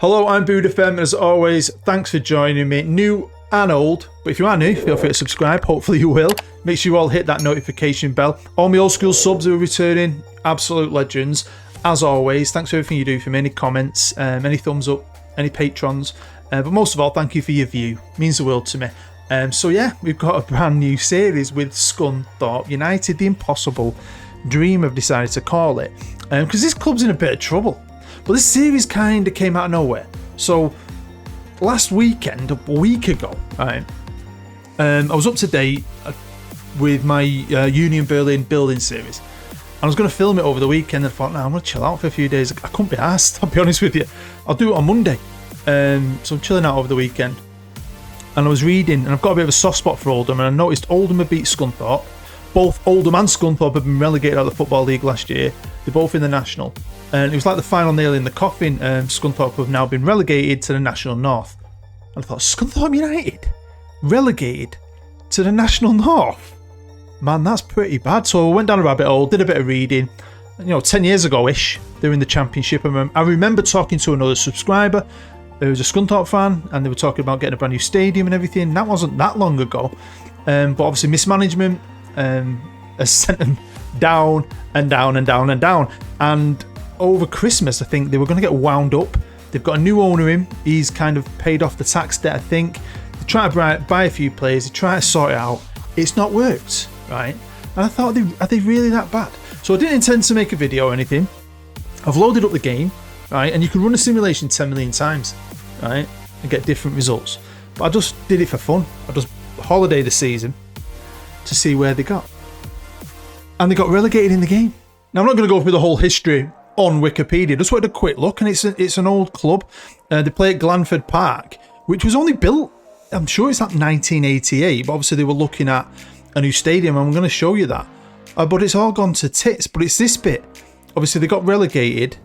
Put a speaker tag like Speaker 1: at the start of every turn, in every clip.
Speaker 1: Hello, I'm Bood FM, and as always, thanks for joining me, new and old. But if you are new, feel free to subscribe, hopefully you will. Make sure you all hit that notification bell. All my old school subs who are returning, absolute legends. As always, thanks for everything you do for me, any comments, any thumbs up, any patrons. But most of all, thank you for your view, it means the world to me. So yeah, we've got a brand new series with Scunthorpe United, the impossible dream I've decided to call it. Because this club's in a bit of trouble. But this series kind of came out of nowhere. So last weekend, a week ago, right, I was up to date with my Union Berlin building series. I was going to film it over the weekend and I thought, no, I'm going to chill out for a few days. I couldn't be arsed, I'll be honest with you. I'll do it on Monday. So I'm chilling out over the weekend. And I was reading, and I've got a bit of a soft spot for Oldham, and I noticed Oldham had beat Scunthorpe. Both Oldham and Scunthorpe have been relegated out of the Football League last year. They're both in the National. And it was like the final nail in the coffin. Scunthorpe have now been relegated to the National North. And I thought, Scunthorpe United? Relegated to the National North? Man, that's pretty bad. So I went down a rabbit hole, did a bit of reading. 10 years ago-ish, they were in the Championship. I remember talking to another subscriber who was a Scunthorpe fan, and they were talking about getting a brand new stadium and everything. That wasn't that long ago. But obviously mismanagement has sent them down and down and down and down. And over Christmas, I think they were going to get wound up. They've got a new owner in. He's kind of paid off the tax debt, I think. They try to buy a few players. They try to sort it out. It's not worked, right? And I thought, are they really that bad? So I didn't intend to make a video or anything. I've loaded up the game, right? And you can run a simulation 10 million times, right? And get different results. But I just did it for fun. I just holiday the season to see where they got. And they got relegated in the game. Now, I'm not going to go through the whole history on Wikipedia. Just wanted a quick look, and it's an old club. They play at Glanford Park, which was only built, I'm sure it's like 1988, but obviously they were looking at a new stadium. I'm going to show you that. But it's all gone to tits. But it's this bit. Obviously, they got relegated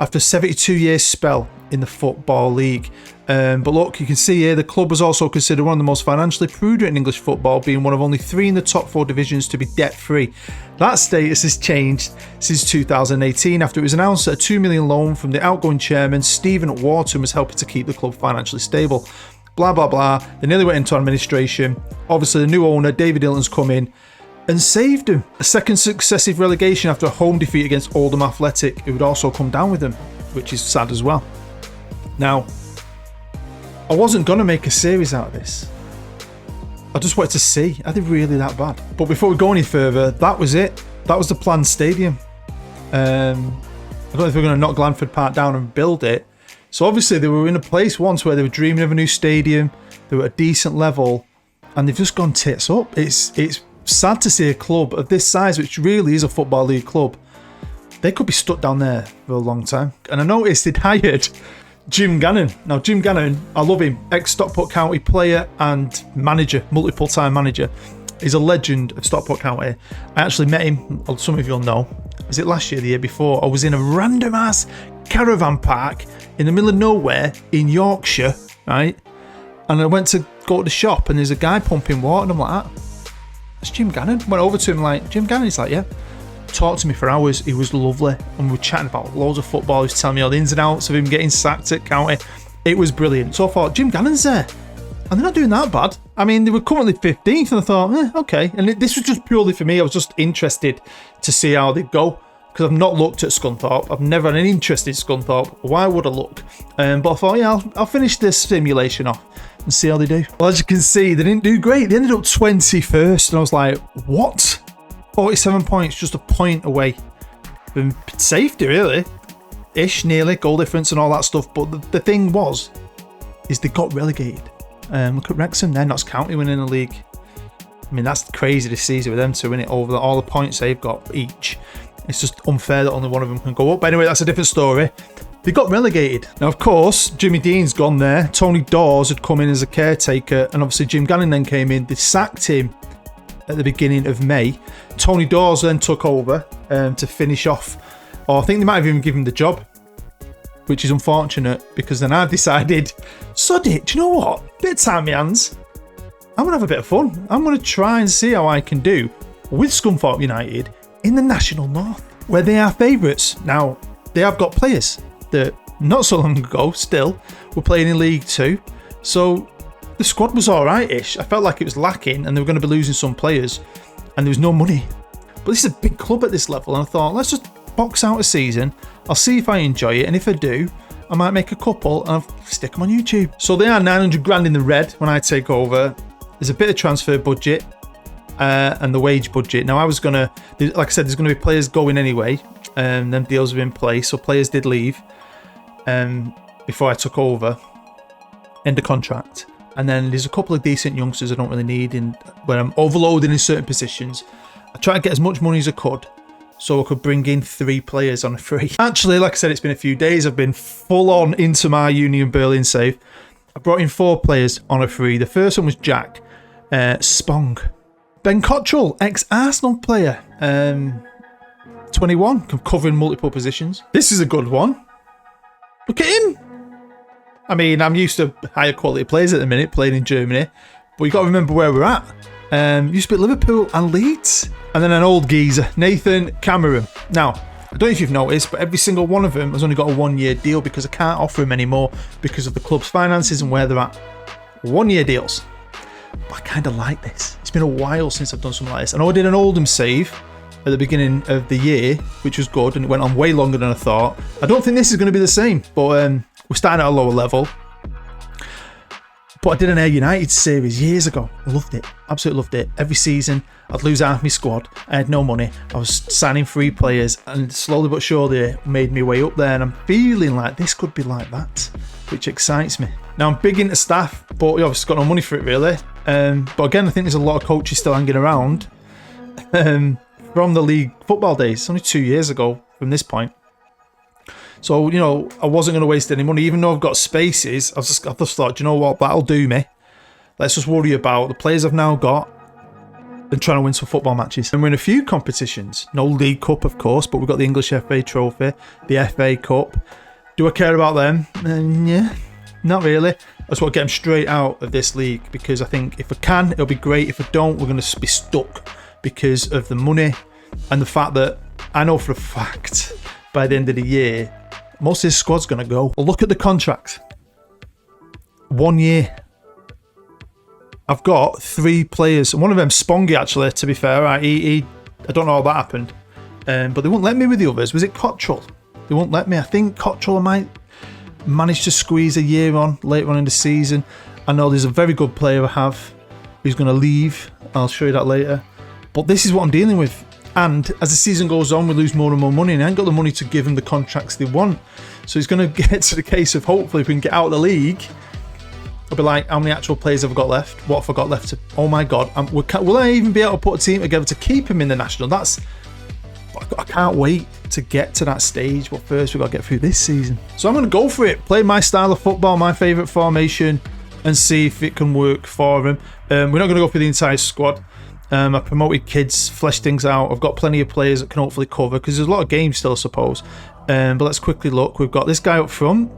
Speaker 1: after a 72-year spell in the Football League. But look, you can see here, the club was also considered one of the most financially prudent in English football, being one of only 3 in the top 4 divisions to be debt-free. That status has changed since 2018 after it was announced that a £2 million loan from the outgoing chairman, Stephen Wharton, was helping to keep the club financially stable. Blah, blah, blah. They nearly went into administration. Obviously, the new owner, David Hilton's come in and saved them. A second successive relegation after a home defeat against Oldham Athletic, who would also come down with them, which is sad as well. Now, I wasn't going to make a series out of this. I just wanted to see, are they really that bad? But before we go any further, that was it. That was the planned stadium. I don't know if we're going to knock Glanford Park down and build it. So obviously they were in a place once where they were dreaming of a new stadium. They were at a decent level, and they've just gone tits up. It's sad to see a club of this size, which really is a Football League club. They could be stuck down there for a long time. And I noticed they'd hired Jim Gannon. Now, Jim Gannon, I love him. Ex-Stockport County player and manager, multiple-time manager. He's a legend of Stockport County. I actually met him, some of you'll know. Was it last year, the year before? I was in a random-ass caravan park in the middle of nowhere in Yorkshire, right? And I went to go to the shop, and there's a guy pumping water, and I'm like, that's Jim Gannon. Went over to him like, Jim Gannon? He's like, yeah. Talked to me for hours. He was lovely, and we were chatting about loads of football. He was telling me all the ins and outs of him getting sacked at County. It was brilliant. So I thought, Jim Gannon's there, and they're not doing that bad. I mean, they were currently 15th, and I thought, okay. And this was just purely for me. I was just interested to see how they'd go, because I've not looked at Scunthorpe. I've never had an interest in Scunthorpe. Why would I look? But I thought, yeah, I'll finish this simulation off and see how they do. Well, as you can see, they didn't do great. They ended up 21st, and I was like, what? 47 points, just a point away from safety, really. Ish, nearly, goal difference and all that stuff. But the thing is they got relegated. Look at Wrexham, they're Notts County winning the league. I mean, that's crazy this season with them to win it over all the points they've got each. It's just unfair that only one of them can go up. But anyway, that's a different story. They got relegated. Now, of course, Jimmy Dean's gone there. Tony Dawes had come in as a caretaker, and obviously Jim Gannon then came in. They sacked him at the beginning of May. Tony Dawes then took over to finish off, or I think they might have even given him the job, which is unfortunate, because then I've decided, sod it, do you know what? Bit of time in my hands. I'm going to have a bit of fun. I'm going to try and see how I can do with Scunthorpe United in the National North, where they are favourites. Now, they have got players that not so long ago, still, were playing in League 2. So the squad was alright-ish. I felt like it was lacking and they were going to be losing some players and there was no money. But this is a big club at this level, and I thought, let's just box out a season. I'll see if I enjoy it, and if I do, I might make a couple and I'll stick them on YouTube. So they are 900 grand in the red when I take over. There's a bit of transfer budget and the wage budget. Now I was gonna, like I said, there's gonna be players going anyway, and them deals are in place. So players did leave before I took over, end of contract. And then there's a couple of decent youngsters I don't really need in when I'm overloading in certain positions. I try to get as much money as I could, so I could bring in 3 players on a free. Actually, like I said, it's been a few days. I've been full on into my Union Berlin save. I brought in 4 players on a free. The first one was Jack Spong. Ben Cottrell, ex-Arsenal player. 21, covering multiple positions. This is a good one. Look at him. I mean, I'm used to higher quality players at the minute, playing in Germany. But you got to remember where we're at. Used to be at Liverpool and Leeds. And then an old geezer, Nathan Cameron. Now, I don't know if you've noticed, but every single one of them has only got a 1-year deal because I can't offer him anymore because of the club's finances and where they're at. 1-year deals. But I kind of like this. It's been a while since I've done something like this. I know I did an Oldham save at the beginning of the year, which was good, and it went on way longer than I thought. I don't think this is going to be the same, but we're starting at a lower level. But I did an Air United series years ago. I loved it. Absolutely loved it. Every season, I'd lose half my squad. I had no money. I was signing free players, and slowly but surely made me way up there. And I'm feeling like this could be like that, which excites me. Now, I'm big into staff, but I've just got no money for it, really. But again, I think there's a lot of coaches still hanging around from the league football days. It's only 2 years ago from this point. So, you know, I wasn't going to waste any money, even though I've got spaces. I just thought, you know what, that'll do me. Let's just worry about the players I've now got and trying to win some football matches. And we're in a few competitions. No League Cup, of course, but we've got the English FA Trophy, the FA Cup. Do I care about them? Yeah, not really. I just want to get them straight out of this league because I think if I can, it'll be great. If I don't, we're going to be stuck because of the money and the fact that I know for a fact by the end of the year, most of this squad's going to go. Well, look at the contract. 1 year. I've got 3 players. And one of them, Spongy, actually, to be fair. Right, I don't know how that happened. But they wouldn't let me with the others. Was it Cottrell? They wouldn't let me. I think Cottrell might manage to squeeze a year on later on in the season. I know there's a very good player I have who's going to leave. I'll show you that later. But this is what I'm dealing with. And as the season goes on, we lose more and more money, and I ain't got the money to give them the contracts they want. So it's going to get to the case of hopefully if we can get out of the league, I'll be like, how many actual players have I got left? What have I got left? Oh my God. Will I even be able to put a team together to keep him in the national? I can't wait to get to that stage. But first, we've got to get through this season. So I'm going to go for it. Play my style of football, my favourite formation, and see if it can work for him. We're not going to go for the entire squad. I promoted kids, fleshed things out. I've got plenty of players that can hopefully cover because there's a lot of games still, I suppose. But let's quickly look. We've got this guy up front.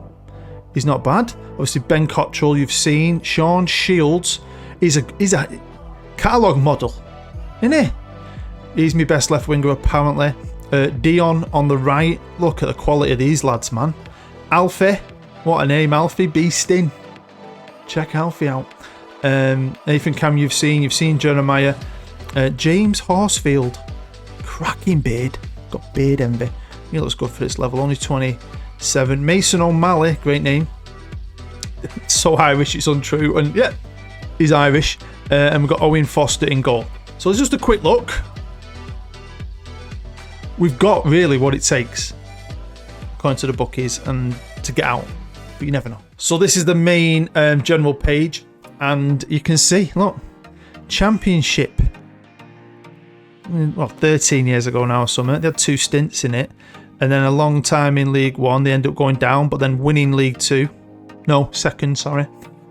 Speaker 1: He's not bad. Obviously, Ben Cottrell, you've seen. Sean Shields. He's a catalogue model, isn't he? He's my best left winger, apparently. Dion on the right. Look at the quality of these lads, man. Alfie. What a name, Alfie. Beasting. Check Alfie out. Nathan Cam, you've seen Jeremiah. James Horsfield, cracking beard, got beard envy. He looks good for this level, only 27. Mason O'Malley, great name. So Irish, it's untrue, and yeah, he's Irish. And we've got Owen Foster in goal. So it's just a quick look. We've got really what it takes, according to the bookies, and to get out, but you never know. So this is the main general page, and you can see, look, Championship. Well, 13 years ago now or something. They had 2 stints in it, and then a long time in League 1. They ended up going down, but then winning League 2. No, second, sorry.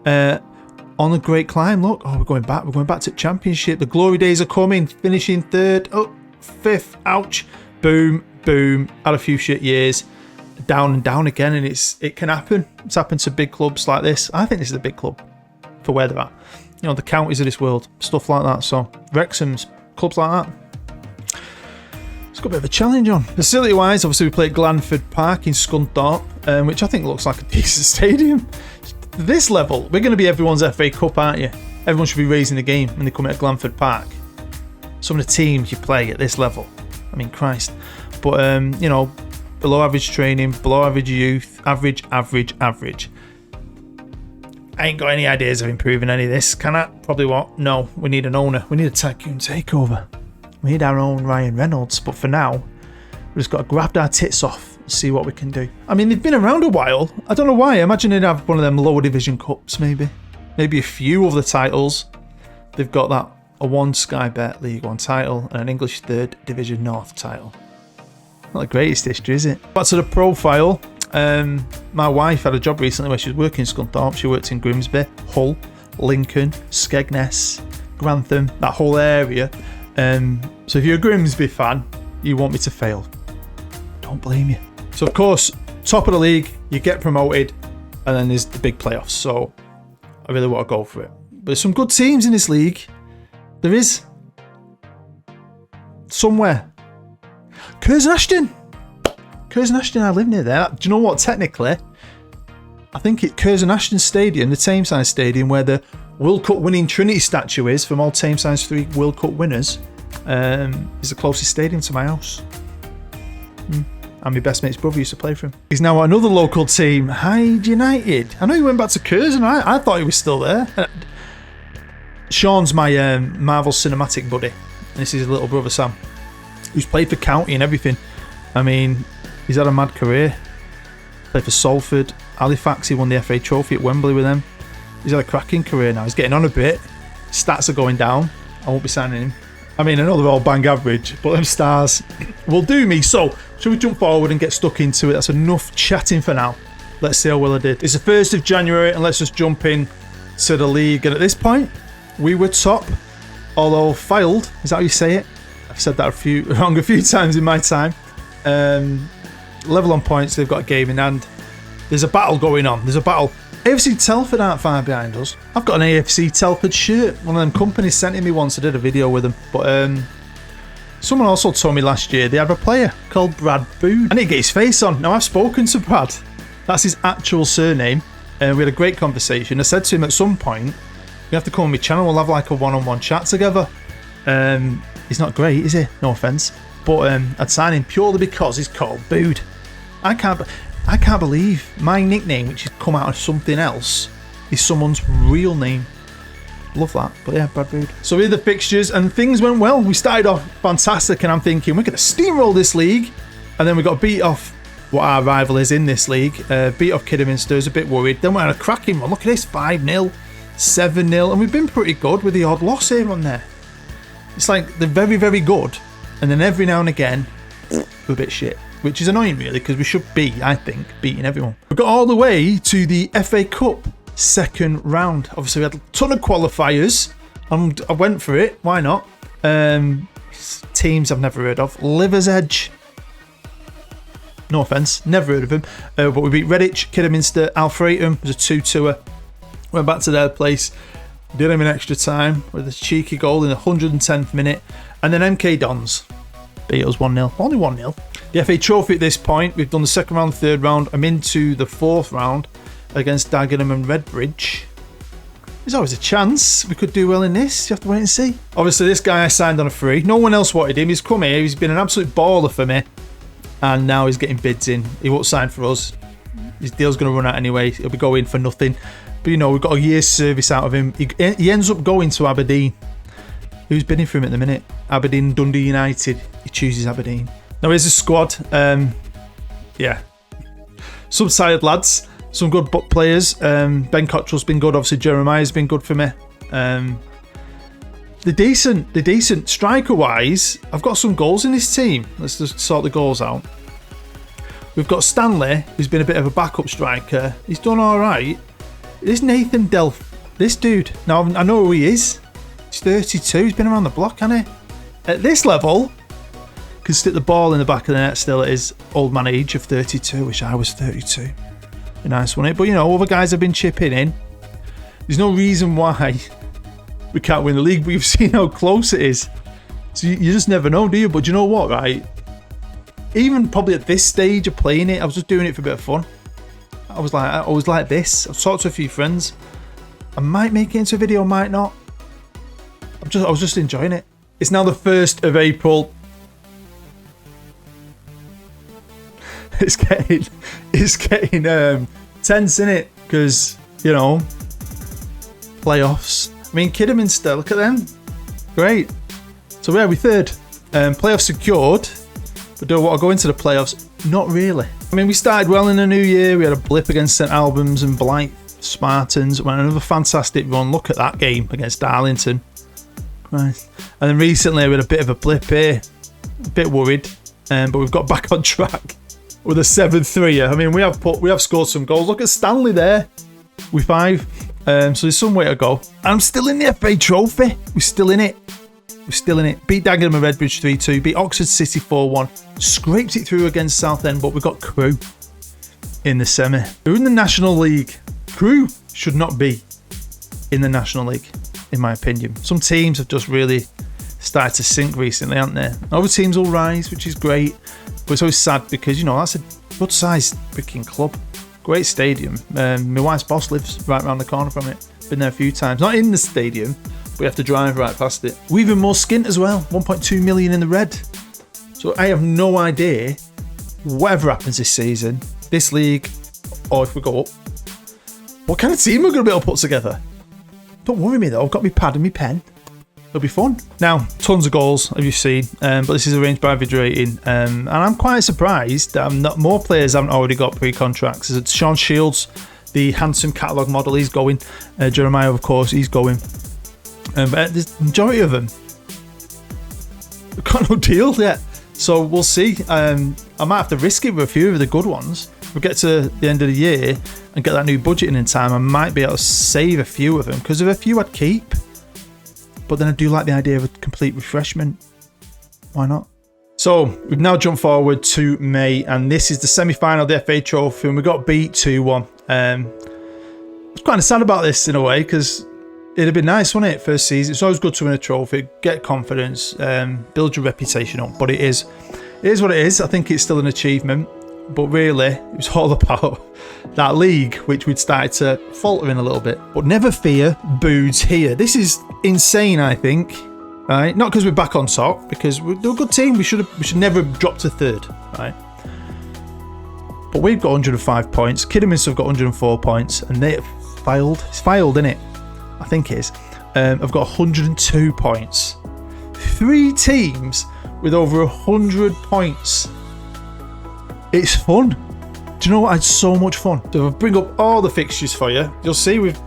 Speaker 1: On a great climb, look. Oh, we're going back to Championship. The glory days are coming. Finishing 3rd, 5th, ouch. Boom, boom. Had a few shit years. Down and down again, and it can happen. It's happened to big clubs like this. I think this is a big club for where they're at. You know, the counties of this world, stuff like that. So Wrexham's, clubs like that. Let's got a bit of a challenge on. Facility-wise, obviously we play at Glanford Park in Scunthorpe, which I think looks like a decent stadium. This level, we're going to be everyone's FA Cup, aren't you? Everyone should be raising the game when they come at Glanford Park. Some of the teams you play at this level, I mean, Christ. But, you know, below average training, below average youth, average. I ain't got any ideas of improving any of this, can I? Probably what? No, we need an owner. We need a tycoon takeover. We need our own Ryan Reynolds. But for now, we've just got to grab our tits off and see what we can do. I mean, they've been around a while. I don't know why. I imagine they'd have one of them lower division cups, maybe. Maybe a few of the titles. They've got that a one Sky Bet League One title and an English 3rd Division North title. Not the greatest history, is it? Back to the profile. My wife had a job recently where she was working in Scunthorpe. She worked in Grimsby, Hull, Lincoln, Skegness, Grantham, that whole area. So if you're a Grimsby fan, you want me to fail. Don't blame you. So of course, top of the league, you get promoted, and then there's the big playoffs. So I really want to go for it. But there's some good teams in this league. There is. Somewhere. Curzon Ashton, I live near there. Do you know what, technically? I think it's Curzon Ashton Stadium, the Tameside Stadium, where the World Cup winning Trinity statue is, from all Tameside's 3 World Cup winners, is the closest stadium to my house. And my best mate's brother used to play for him. He's now at another local team, Hyde United. I know he went back to Curzon, I thought he was still there. Sean's my Marvel Cinematic buddy, and this is his little brother Sam, who's played for County and everything. I mean, he's had a mad career. Played for Salford, Halifax, he won the FA Trophy at Wembley with them. He's had a cracking career now. He's getting on a bit. Stats are going down. I won't be signing him. I mean, I know they're all bang average, but them stars will do me. So, shall we jump forward and get stuck into it? That's enough chatting for now. Let's see how well I did. It's the 1st of January, and let's just jump in to the league. And at this point, we were top, although failed. Is that how you say it? I've said that wrong a few times in my time. Level on points, they've got a game in hand. There's a battle going on. There's a battle. AFC Telford aren't far behind us. I've got an AFC Telford shirt. One of them companies sent it me once. I did a video with them. But someone also told me last year they had a player called Brad Bood. I need to get his face on. Now, I've spoken to Brad. That's his actual surname. We had a great conversation. I said to him at some point, you have to come on my channel. We'll have like a one-on-one chat together. He's not great, is he? No offence. But I'd sign him purely because he's called Bood. I can't believe my nickname, which has come out of something else, is someone's real name. Love that. But yeah, Brad Bood. So here are the fixtures, and things went well. We started off fantastic, and I'm thinking we're going to steamroll this league, and then we got beat off what our rival is in this league. Beat off Kidderminster, was a bit worried. Then we had a cracking one. Look at this, 5-0, 7-0, and we've been pretty good with the odd loss here and there. It's like they're very, very good, and then every now and again, we're a bit shit. Which is annoying, really, because we should be, I think, beating everyone. We got all the way to the FA Cup 2nd round. Obviously, we had a ton of qualifiers, and I went for it. Why not? Teams I've never heard of. Liver's Edge. No offence, never heard of him. But we beat Redditch, Kidderminster, Alfreton. It was a 2-2er. Went back to their place. Did him in extra time with a cheeky goal in the 110th minute. And then MK Dons beat us 1-0. Only 1-0. The FA Trophy at this point, we've done the 2nd round, 3rd round. I'm into the 4th round against Dagenham and Redbridge. There's always a chance we could do well in this. You have to wait and see. Obviously, this guy I signed on a free. No one else wanted him. He's come here. He's been an absolute baller for me. And now he's getting bids in. He won't sign for us. His deal's going to run out anyway. He'll be going for nothing. But, you know, we've got a year's service out of him. He ends up going to Aberdeen. Who's bidding for him at the minute? Aberdeen, Dundee United. He chooses Aberdeen. Now here's the squad. Yeah, some tired lads, some good players. Ben Cottrell's been good. Obviously, Jeremiah's been good for me. They're decent. Striker-wise, I've got some goals in this team. Let's just sort the goals out. We've got Stanley, who's been a bit of a backup striker. He's done all right. This Nathan Delph, this dude. Now I know who he is. He's 32. He's been around the block, hasn't he? At this level, can stick the ball in the back of the net still at his old man age of 32. Wish I was 32. Be nice, wouldn't it? But you know, other guys have been chipping in. There's no reason why we can't win the league, but you've seen how close it is. So you just never know, do you? But you know what, right? even probably at this stage of playing it, I was just doing it for a bit of fun. I was like this. I've talked to a few friends. I might make it into a video, might not. I was just enjoying it. It's now the 1st of April. It's getting tense, innit? Because, you know, playoffs. I mean, Kidderminster still, look at them. Great. So where are we? 3rd. Playoffs secured. But do I want to go into the playoffs? Not really. I mean, we started well in the new year. We had a blip against St Albans and Blythe Spartans. Went another fantastic run. Look at that game against Darlington. Right. And then recently we had a bit of a blip here. A bit worried. But we've got back on track with a 7-3. I mean, we have scored some goals. Look at Stanley there with 5. So there's some way to go. And I'm still in the FA Trophy. We're still in it. Beat Dagenham and Redbridge 3-2. Beat Oxford City 4-1. Scraped it through against Southend, but we've got Crewe in the semi. We're in the National League. Crewe should not be in the National League, in my opinion. Some teams have just really started to sink recently, haven't they? Other teams will rise, which is great. But it's always sad because, you know, that's a good-sized freaking club. Great stadium. My wife's boss lives right around the corner from it. Been there a few times. Not in the stadium. We have to drive right past it. We've even more skint as well. 1.2 million in the red. So I have no idea, whatever happens this season, this league, or if we go up, what kind of team we're going to be able to put together. Don't worry me though, I've got my pad and my pen. It'll be fun. Now, tons of goals, as you've seen, but this is arranged by video rating. And I'm quite surprised that not more players haven't already got pre-contracts. Sean Shields, the handsome catalogue model, he's going. Jeremiah, of course, he's going. But the majority of them have got no deal yet. So we'll see. I might have to risk it with a few of the good ones. If we get to the end of the year and get that new budgeting in time, I might be able to save a few of them. Because if a few I'd keep. But then I do like the idea of a complete refreshment. Why not? So we've now jumped forward to May. And this is the semi-final of the FA Trophy. And we got beat 2-1. I was kind of sad about this in a way. Because it'd have been nice, wouldn't it? First season. It's always good to win a trophy, get confidence, build your reputation up. But it is what it is. I think it's still an achievement. But really, it was all about that league, which we'd started to falter in a little bit. But never fear, Boods here. This is insane, I think. Right? Not because we're back on top, because we're a good team. We should never have dropped to 3rd. Right? But we've got 105 points. Kidderminster have got 104 points, and they have filed. It's filed, isn't it? I think it is. I've got 102 points. 3 teams with over 100 points. It's fun. Do you know what? I had so much fun. So if I bring up all the fixtures for you, you'll see we've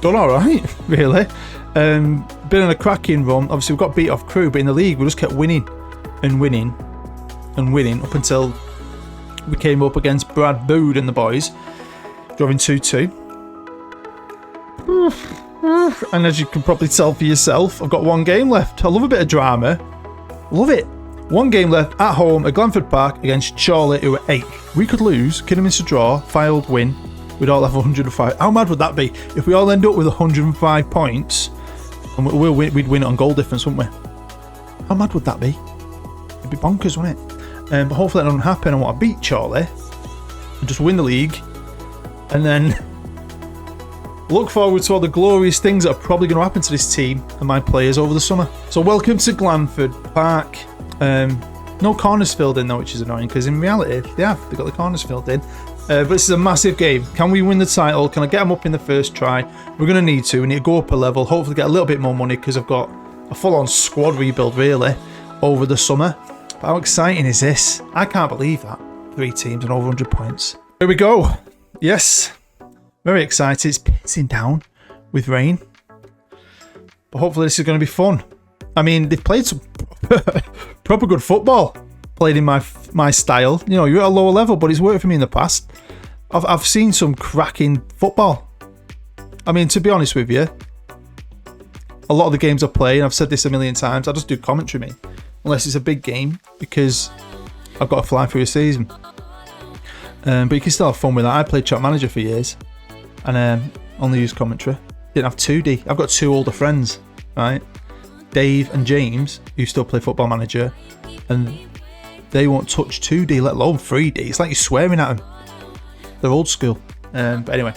Speaker 1: done all right, really. Been on a cracking run. Obviously, we've got beat off Crewe, but in the league, we just kept winning and winning and winning up until we came up against Brad Bood and the boys, drawing 2-2. And as you can probably tell for yourself, I've got 1 game left. I love a bit of drama. Love it. 1 game left at home at Glanford Park against Chorley, who are 8th. We could lose, Kidderminster draw, filed win. We'd all have 105. How mad would that be if we all end up with 105 points and we'd win it on goal difference, wouldn't we? How mad would that be? It'd be bonkers, wouldn't it? But hopefully that doesn't happen. I want to beat Chorley and just win the league, and then look forward to all the glorious things that are probably going to happen to this team and my players over the summer. So welcome to Glanford Park. No corners filled in though, which is annoying, because in reality they've got the corners filled in. But this is a massive game. Can we win the title? Can I get them up in the first try? We're going to need to. We need to go up a level, hopefully get a little bit more money, because I've got a full-on squad rebuild really over the summer. But how exciting is this? I can't believe that. 3 teams and over 100 points. Here we go. Yes. Very excited. It's pissing down with rain. But hopefully this is going to be fun. I mean, they've played some proper good football. Played in my style. You know, you're at a lower level, but it's worked for me in the past. I've seen some cracking football. I mean, to be honest with you, a lot of the games I play, and I've said this a million times, I just do commentary, mate. Unless it's a big game, because I've got to fly through a season. But you can still have fun with that. I played chat manager for years, and only used commentary. Didn't have 2D. I've got 2 older friends, right? Dave and James, who still play Football Manager, and They won't touch 2D, let alone 3D. It's like you're swearing at them. They're old school. But anyway.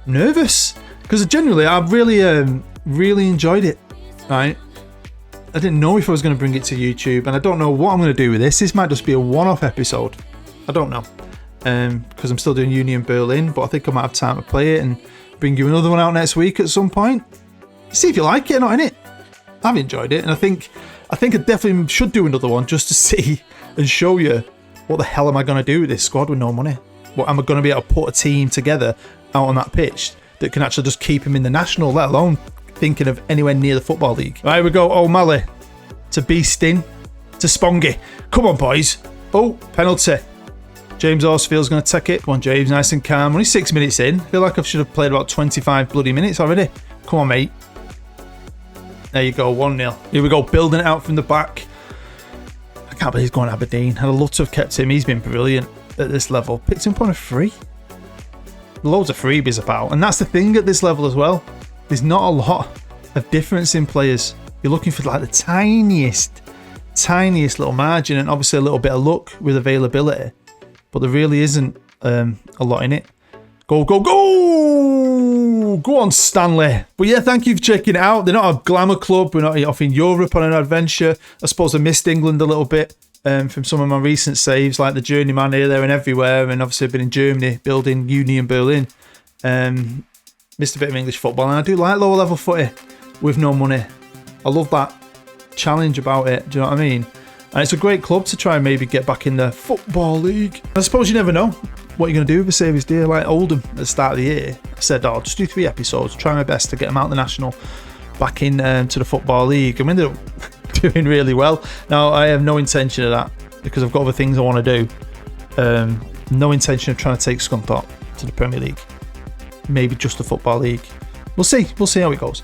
Speaker 1: Nervous. Because generally, I really enjoyed it. Right? I didn't know if I was going to bring it to YouTube. And I don't know what I'm going to do with this. This might just be a one-off episode. I don't know. Because I'm still doing Union Berlin. But I think I might have time to play it and bring you another one out next week at some point. See if you like it or not, innit? I've enjoyed it. And I think I definitely should do another one just to see and show you what the hell am I going to do with this squad with no money. What am I going to be able to put a team together out on that pitch that can actually just keep him in the national, let alone thinking of anywhere near the Football League. Right, we go O'Malley to Beastin to Spongy. Come on, boys. Oh, penalty. James Horsfield's going to take it. Come on, James, nice and calm. Only 6 minutes in. I feel like I should have played about 25 bloody minutes already. Come on, mate. There you go, 1-0. Here we go, building it out from the back. I can't believe he's going to Aberdeen. I'd love to have kept him. He's been brilliant at this level. Picked him up on a free. Loads of freebies about. And that's the thing at this level as well. There's not a lot of difference in players. You're looking for like the tiniest little margin and obviously a little bit of luck with availability. But there really isn't a lot in it. Go, go, go! Go on, Stanley. But yeah, thank you for checking it out. They're not a glamour club. We're not off in Europe on an adventure. I suppose I missed England a little bit from some of my recent saves, like the Journeyman here, there and everywhere. And obviously I've been in Germany building Union Berlin. Missed a bit of English football. And I do like lower level footy with no money. I love that challenge about it. Do you know what I mean? And it's a great club to try and maybe get back in the Football League. I suppose you never know what you're going to do with a Save His Dear. Like Oldham at the start of the year, I said, oh, I'll just do 3 episodes, try my best to get them out of the national, back in to the Football League. And we ended up doing really well. Now, I have no intention of that because I've got other things I want to do. No intention of trying to take Scunthorpe to the Premier League. Maybe just the Football League. We'll see how it goes.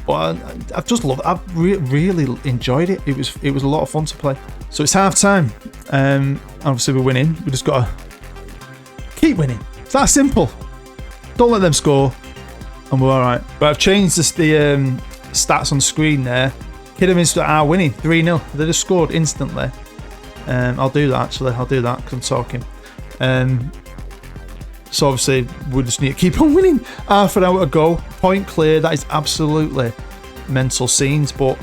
Speaker 1: But I've just loved it. I've really enjoyed it. It was a lot of fun to play. So it's half time. Obviously we're winning. We just got to keep winning. It's that simple. Don't let them score and we're alright. But I've changed the stats on screen there. Kidderminster are winning 3-0. They just scored instantly. I'll do that actually. I'll do that because I'm talking. So obviously we just need to keep on winning. Half an hour to go. Point clear. That is absolutely mental scenes. But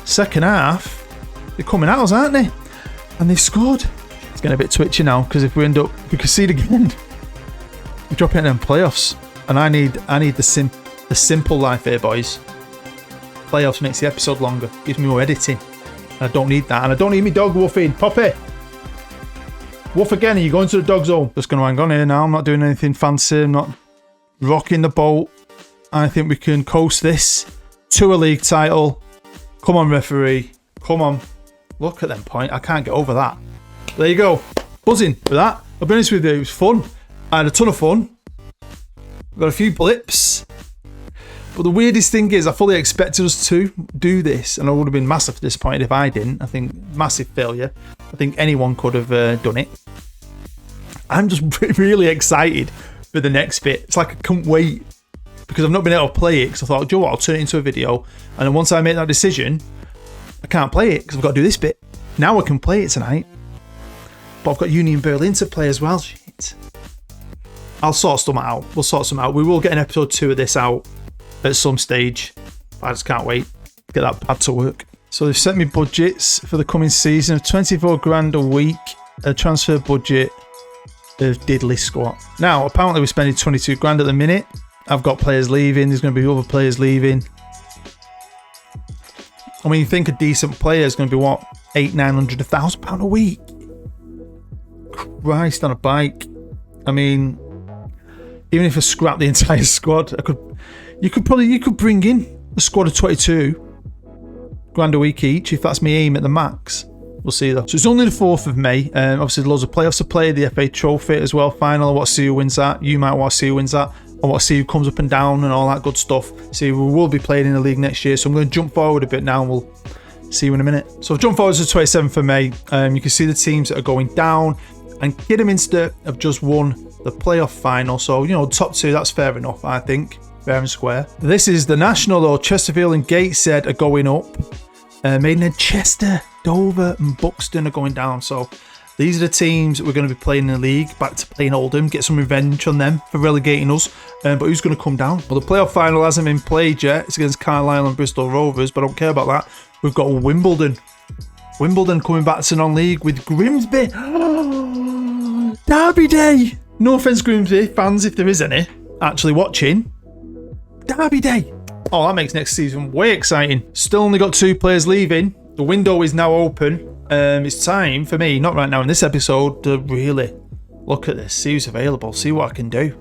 Speaker 1: second half, they're coming at us, aren't they? And they've scored. It's getting a bit twitchy now because if we end up, we concede again, we're dropping into them playoffs. And I need the simple life here, boys. Playoffs makes the episode longer. Gives me more editing. And I don't need that. And I don't need me dog woofing. Poppy! Woof again, are you going to the dog zone? Just going to hang on here now. I'm not doing anything fancy. I'm not rocking the boat. I think we can coast this to a league title. Come on, referee. Come on. Look at them point. I can't get over that. There you go. Buzzing with that. I'll be honest with you, it was fun. I had a ton of fun. Got a few blips. But the weirdest thing is I fully expected us to do this. And I would have been massively disappointed if I didn't. I think massive failure. I think anyone could have done it. I'm just really excited for the next bit. It's like I can't wait because I've not been able to play it because I thought, do you know what, I'll turn it into a video. And then once I make that decision, I can't play it because I've got to do this bit. Now I can play it tonight. But I've got Union Berlin to play as well. Shit. I'll sort something out. We'll sort something out. We will get an episode 2 of this out at some stage. I just can't wait to get that pad to work. So they've sent me budgets for the coming season of 24 grand a week, a transfer budget of diddly squat. Now, apparently we're spending 22 grand at the minute. I've got players leaving. There's going to be other players leaving. I mean, you think a decent player is going to be what? 800-900, £1,000 a week? Christ on a bike. I mean, even if I scrap the entire squad, you could bring in a squad of 22 grand a week each, if that's my aim at the max. We'll see though. So it's only the 4th of May. Obviously loads of playoffs to play, the FA Trophy as well, final. I want to see who wins that. You might want to see who wins that. I want to see who comes up and down and all that good stuff. See, we will be playing in the league next year, so I'm going to jump forward a bit now and we'll see you in a minute. So I've jumped forward to the 27th of May. You can see the teams that are going down, and Kidderminster have just won the playoff final. So, you know, top 2, that's fair enough, I think. Fair and square. This is the national though. Chesterfield and Gateshead are going up. Maidenhead, Chester, Dover and Buxton are going down. So these are the teams that we're going to be playing in the league. Back to playing Oldham, get some revenge on them for relegating us. But who's going to come down? Well, the playoff final hasn't been played yet. It's against Carlisle and Bristol Rovers, but I don't care about that. We've got Wimbledon. Wimbledon coming back to non-league with Grimsby. Derby Day. No offence, Grimsby fans, if there is any actually watching. Derby Day. Oh, that makes next season way exciting. Still only got 2 players leaving. The window is now open. It's time for me, not right now in this episode, to really look at this, see who's available, see what I can do.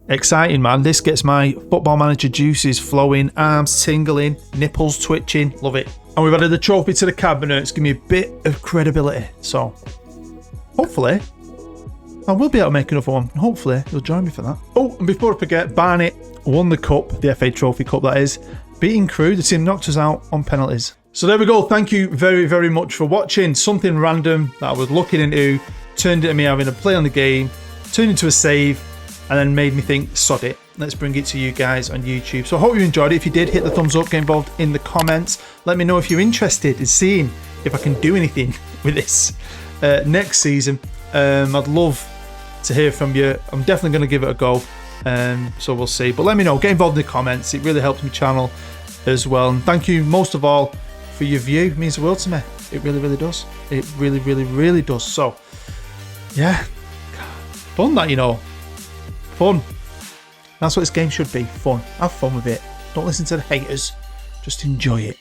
Speaker 1: Exciting, man. This gets my Football Manager juices flowing, arms tingling, nipples twitching. Love it. And we've added the trophy to the cabinet. It's giving me a bit of credibility. So, hopefully, I will be able to make another one. Hopefully, you'll join me for that. Oh, and before I forget, Barnet won the cup, the FA Trophy Cup that is, beating Crewe. The team knocked us out on penalties. So there we go. Thank you very, very much for watching. Something random that I was looking into turned into me having a play on the game, turned into a save, and then made me think, sod it, let's bring it to you guys on YouTube. So I hope you enjoyed it. If you did, hit the thumbs up, get involved in the comments. Let me know if you're interested in seeing if I can do anything with this next season. I'd love to hear from you. I'm definitely going to give it a go. So we'll see. But let me know. Get involved in the comments. It really helps my channel as well. And thank you most of all for your view. It means the world to me. It really, really does. It really, really, really does. So, yeah. Fun that, you know. Fun. That's what this game should be. Fun. Have fun with it. Don't listen to the haters. Just enjoy it.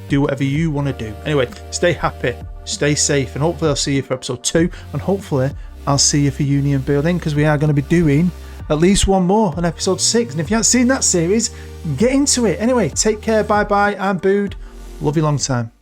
Speaker 1: Do whatever you want to do. Anyway, stay happy. Stay safe. And hopefully I'll see you for episode 2. And hopefully I'll see you for Union Building, because we are going to be doing at least one more on episode 6. And if you haven't seen that series, get into it. Anyway, take care. Bye-bye. I'm Bood. Love you long time.